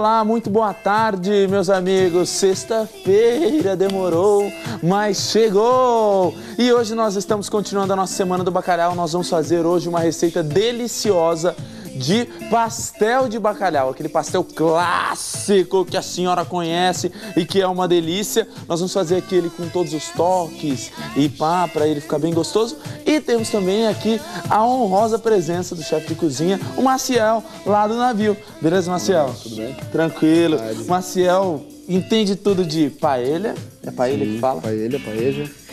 Olá, muito boa tarde, meus amigos. Sexta-feira demorou, mas chegou! E hoje nós estamos continuando a nossa Semana do Bacalhau. Nós vamos fazer hoje uma receita deliciosa de pastel de bacalhau, aquele pastel clássico que a senhora conhece e que é uma delícia. Nós vamos fazer aquele com todos os toques e pá, para ele ficar bem gostoso. E temos também aqui a honrosa presença do chefe de cozinha, o Maciel, lá do navio. Beleza, Maciel? Tudo bem? Tranquilo. Maciel entende tudo de paella, é paella que fala? Paella,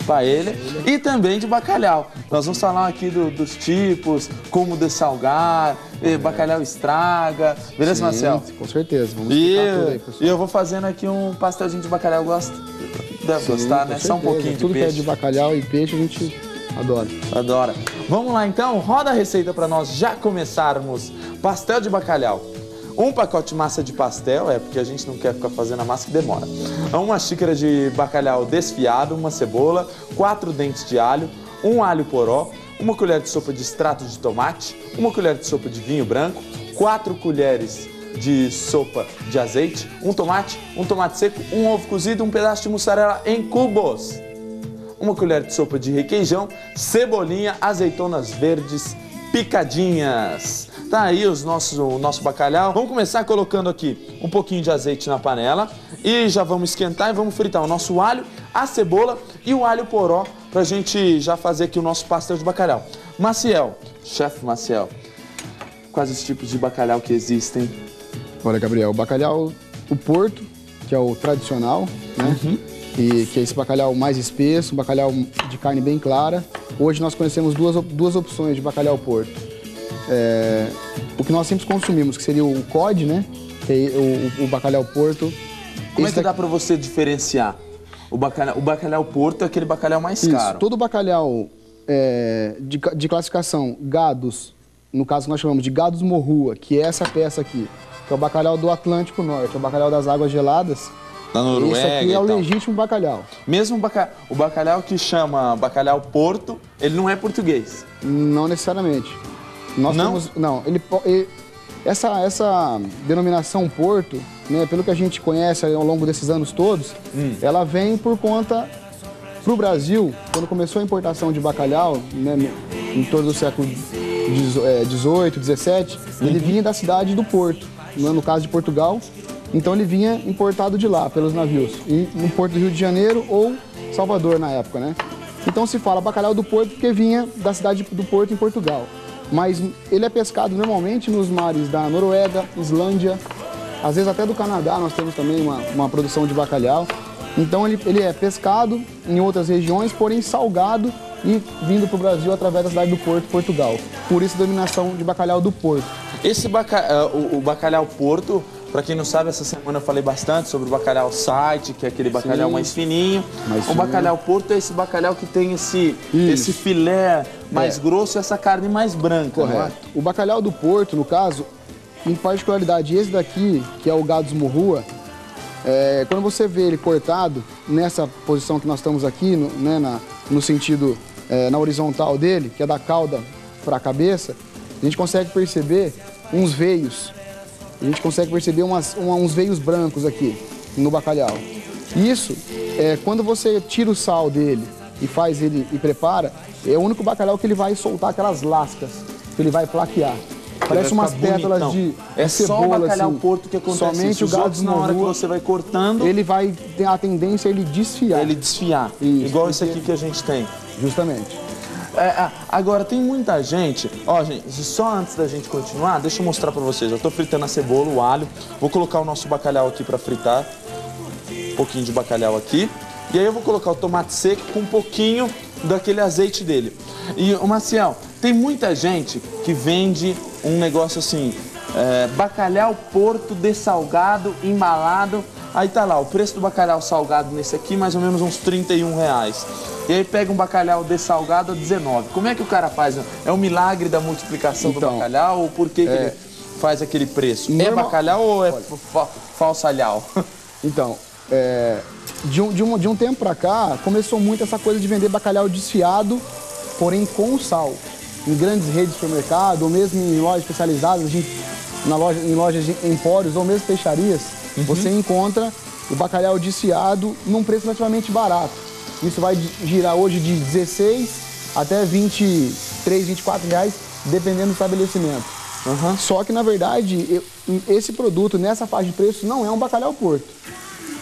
Paella e também de bacalhau. Nós vamos falar aqui dos tipos, como dessalgar, bacalhau estraga. Beleza, Marcel? Com certeza. Vamos explicar tudo aí, pessoal. E eu vou fazendo aqui um pastelzinho de bacalhau. Gosta? Deve gostar, né? Só um pouquinho de tudo peixe. Tudo que é de bacalhau e peixe a gente adora. Adora. Vamos lá então, roda a receita para nós já começarmos. Pastel de bacalhau. Um pacote de massa de pastel, porque a gente não quer ficar fazendo a massa que demora. Uma xícara de bacalhau desfiado, uma cebola, 4 dentes de alho, um alho poró, uma colher de sopa de extrato de tomate, uma colher de sopa de vinho branco, 4 colheres de sopa de azeite, um tomate seco, um ovo cozido, um pedaço de mussarela em cubos, uma colher de sopa de requeijão, cebolinha, azeitonas verdes picadinhas. Tá aí o nosso bacalhau. Vamos começar colocando aqui um pouquinho de azeite na panela e já vamos esquentar e vamos fritar o nosso alho, a cebola e o alho poró pra gente já fazer aqui o nosso pastel de bacalhau. Maciel, chefe Maciel, quais os tipos de bacalhau que existem? Olha, Gabriel, o bacalhau, o porto, que é o tradicional, né? E que é esse bacalhau mais espesso, um bacalhau de carne bem clara. Hoje nós conhecemos duas opções de bacalhau porto. O que nós sempre consumimos, que seria o cod, né? Que é o bacalhau porto. Como é que dá para você diferenciar? O bacalhau porto é aquele bacalhau mais caro. Todo bacalhau de classificação gados, no caso nós chamamos de gados morrua, que é essa peça aqui, que é o bacalhau do Atlântico Norte, é o bacalhau das águas geladas. Da Noruega. Esse aqui é o legítimo bacalhau. Mesmo o bacalhau que chama bacalhau porto, ele não é português? Não necessariamente. Nós temos, essa denominação porto, né, pelo que a gente conhece ao longo desses anos todos, ela vem por conta, para o Brasil, quando começou a importação de bacalhau, né, em torno do século XVIII, XVII, ele vinha da cidade do Porto, no caso de Portugal. Então ele vinha importado de lá, pelos navios, no Porto do Rio de Janeiro ou Salvador na época, né? Então se fala bacalhau do Porto porque vinha da cidade do Porto em Portugal. Mas ele é pescado normalmente nos mares da Noruega, Islândia, às vezes até do Canadá nós temos também uma produção de bacalhau. Então ele é pescado em outras regiões, porém salgado e vindo para o Brasil através da cidade do Porto, Portugal. Por isso a denominação de bacalhau do Porto. O bacalhau porto, para quem não sabe, essa semana eu falei bastante sobre o bacalhau site, que é aquele bacalhau mais fininho. O bacalhau porto é esse bacalhau que tem esse filé mais grosso e essa carne mais branca. Correto. Né? O bacalhau do Porto, no caso, em particularidade esse daqui, que é o gados morrua, quando você vê ele cortado nessa posição que nós estamos aqui, no sentido, na horizontal dele, que é da cauda para a cabeça, a gente consegue perceber uns veios. A gente consegue perceber uns veios brancos aqui no bacalhau. Isso, quando você tira o sal dele e faz ele e prepara, é o único bacalhau que ele vai soltar aquelas lascas, que ele vai plaquear. Parece umas pétalas de cebola, é só o bacalhau porto que acontece somente isso. O gados na hora que você vai cortando, ele vai ter a tendência a ele desfiar. Isso, igual esse aqui que a gente tem. Justamente. Agora, tem muita gente... Ó, gente, só antes da gente continuar, deixa eu mostrar pra vocês. Eu tô fritando a cebola, o alho. Vou colocar o nosso bacalhau aqui pra fritar. Um pouquinho de bacalhau aqui. E aí eu vou colocar o tomate seco com um pouquinho daquele azeite dele. E, Maciel, tem muita gente que vende um negócio assim... bacalhau porto dessalgado, embalado. Aí tá lá, o preço do bacalhau salgado nesse aqui, mais ou menos uns R$31. E aí pega um bacalhau dessalgado a 19. Como é que o cara faz? É um milagre da multiplicação do bacalhau? Ou por que ele faz aquele preço? É bacalhau ou é falsalhau? Então, de um tempo pra cá, começou muito essa coisa de vender bacalhau desfiado, porém com sal. Em grandes redes de supermercado, ou mesmo em lojas especializadas, a gente em lojas de empórios ou mesmo peixarias, você encontra o bacalhau desfiado num preço relativamente barato. Isso vai girar hoje de 16 até 23, 24 reais, dependendo do estabelecimento. Só que, na verdade, esse produto, nessa faixa de preço, não é um bacalhau porto.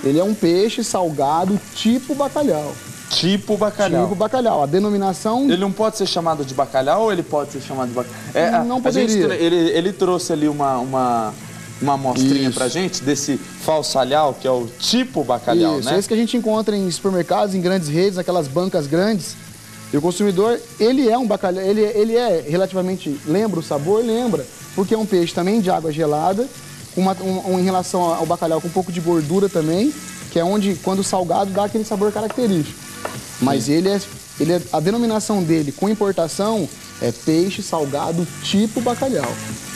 Ele é um peixe salgado tipo bacalhau. Tipo bacalhau. Tipo bacalhau. A denominação... Ele não pode ser chamado de bacalhau ou ele pode ser chamado de bacalhau? Não poderia. Ele trouxe ali uma amostrinha pra gente desse falsalhau, que é o tipo bacalhau, Isso, né? esse que a gente encontra em supermercados, em grandes redes, naquelas bancas grandes. E o consumidor, ele é um bacalhau, ele é relativamente, lembra o sabor? Lembra. Porque é um peixe também de água gelada, em relação ao bacalhau com um pouco de gordura também, que é onde, quando salgado, dá aquele sabor característico. Mas a denominação dele com importação é peixe salgado tipo bacalhau.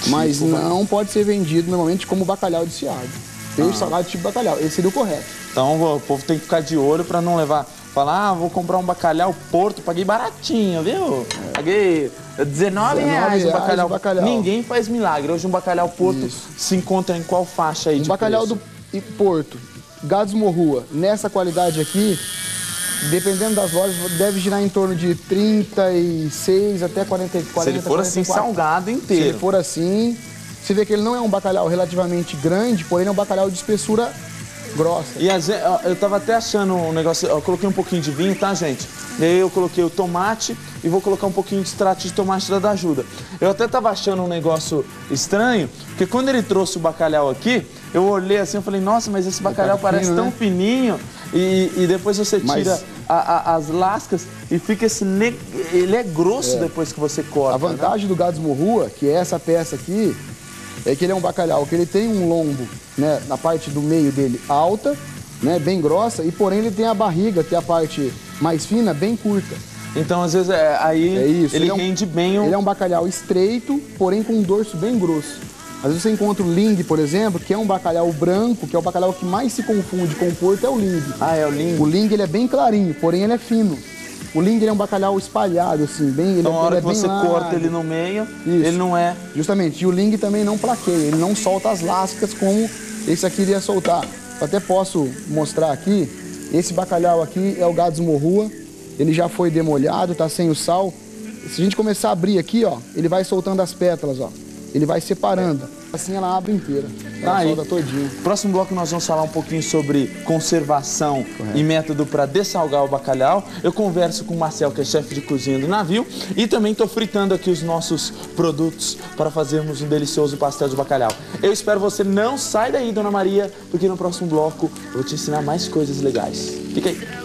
Mas não pode ser vendido normalmente como bacalhau desfiado. Peixe salgado tipo bacalhau, esse seria o correto. Então o povo tem que ficar de olho para não levar... Falar, vou comprar um bacalhau porto, paguei baratinho, viu? Paguei 19 reais o bacalhau. Ninguém faz milagre. Hoje um bacalhau porto se encontra em qual faixa aí de bacalhau preço? do porto, Gados Morrua, nessa qualidade aqui, dependendo das lojas, deve girar em torno de 36 até 44. Se ele for assim, salgado inteiro. Se ele for assim, você vê que ele não é um bacalhau relativamente grande, porém é um bacalhau de espessura grossa. E eu tava até achando um negócio, eu coloquei um pouquinho de vinho, tá, gente? E aí eu coloquei o tomate e vou colocar um pouquinho de extrato de tomate da ajuda. Eu até tava achando um negócio estranho, porque quando ele trouxe o bacalhau aqui, eu olhei assim e falei, nossa, mas esse bacalhau parece tão fininho. E depois você tira as lascas e fica ele é grosso depois que você corta. A vantagem do Gados Morrua, que é essa peça aqui, é que ele é um bacalhau que ele tem um lombo, né, na parte do meio dele alta, né, bem grossa, e porém ele tem a barriga, que é a parte mais fina, bem curta. Então, às vezes, ele rende bem Ele é um bacalhau estreito, porém com um dorso bem grosso. Às vezes você encontra o ling, por exemplo, que é um bacalhau branco, que é o bacalhau que mais se confunde com o porto, é o ling. Ah, é o ling? O ling, ele é bem clarinho, porém ele é fino. O ling, ele é um bacalhau espalhado, assim, bem... Então, na hora que você corta ele no meio, ele não é... Justamente, e o ling também não plaqueia, ele não solta as lascas como esse aqui iria soltar. Eu até posso mostrar aqui, esse bacalhau aqui é o Gados Morrua, ele já foi demolhado, tá sem o sal. Se a gente começar a abrir aqui, ó, ele vai soltando as pétalas, ó. Ele vai separando. Assim ela abre inteira. Ela solta todinho. Próximo bloco nós vamos falar um pouquinho sobre conservação e método para dessalgar o bacalhau. Eu converso com o Marcel, que é chefe de cozinha do navio, e também estou fritando aqui os nossos produtos para fazermos um delicioso pastel de bacalhau. Eu espero você não sai daí, Dona Maria, porque no próximo bloco eu vou te ensinar mais coisas legais. Fica aí.